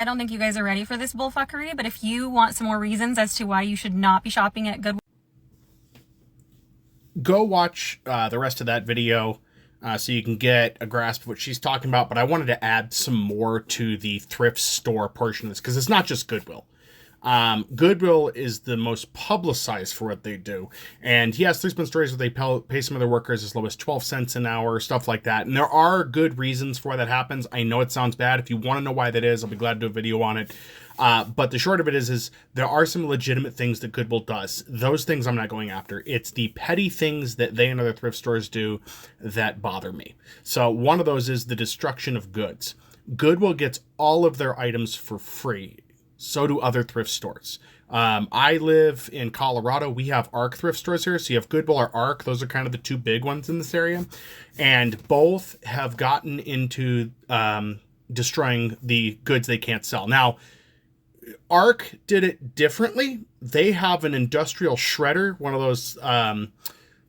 I don't think you guys are ready for this bullfuckery, but if you want some more reasons as to why you should not be shopping at Goodwill, go watch the rest of that video so you can get a grasp of what she's talking about. But I wanted to add some more to the thrift store portion of this, because it's not just Goodwill. Goodwill is the most publicized for what they do. And yes, there's been stories where they pay some of their workers as low as 12 cents an hour, stuff like that. And there are good reasons for why that happens. I know it sounds bad. If you want to know why that is, I'll be glad to do a video on it. But the short of it is there are some legitimate things that Goodwill does. Those things I'm not going after. It's the petty things that they and other thrift stores do that bother me. So one of those is the destruction of goods. Goodwill gets all of their items for free. So do other thrift stores. I live in Colorado. We have ARC thrift stores here. So you have Goodwill or ARC. Those are kind of the two big ones in this area. And both have gotten into destroying the goods they can't sell. Now, ARC did it differently. They have an industrial shredder, one of those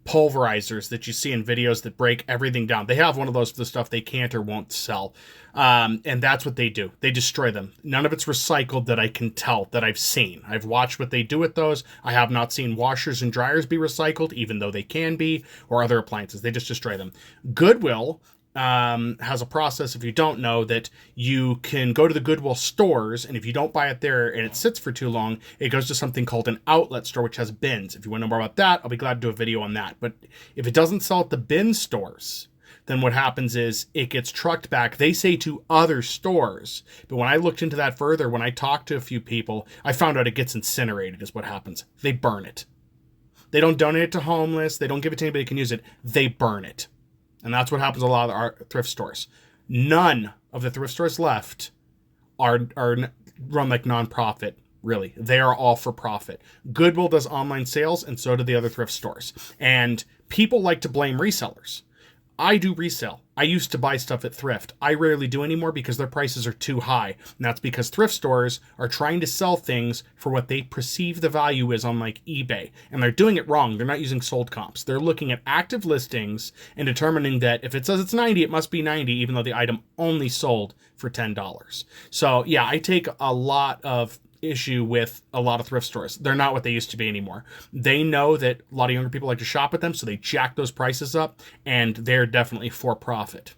pulverizers that you see in videos that break everything down. They have one of those for the stuff they can't or won't sell. And that's what they do. They destroy them. None of it's recycled that I can tell, that I've seen. I've watched what they do with those. I have not seen washers and dryers be recycled, even though they can be, or other appliances. They just destroy them. Goodwill has a process, if you don't know, that you can go to the Goodwill stores, and if you don't buy it there and it sits for too long, it goes to something called an outlet store, which has bins. If you want to know more about that, I'll be glad to do a video on that. But if it doesn't sell at the bin stores, then what happens is it gets trucked back. They say to other stores. But when I looked into that further, when I talked to a few people, I found out it gets incinerated is what happens. They burn it. They don't donate it to homeless. They don't give it to anybody who can use it. They burn it. And that's what happens a lot of our thrift stores. None of the thrift stores left are run like nonprofit, really. They are all for profit. Goodwill does online sales, and so do the other thrift stores. And people like to blame resellers. I do resell. I used to buy stuff at Thrift. I rarely do anymore because their prices are too high. And that's because thrift stores are trying to sell things for what they perceive the value is on like eBay. And they're doing it wrong. They're not using sold comps. They're looking at active listings and determining that if it says it's 90, it must be 90, even though the item only sold for $10. So yeah, I take a lot of issue with a lot of thrift stores. They're not what they used to be anymore. They know that a lot of younger people like to shop at them, so they jack those prices up, and they're definitely for profit.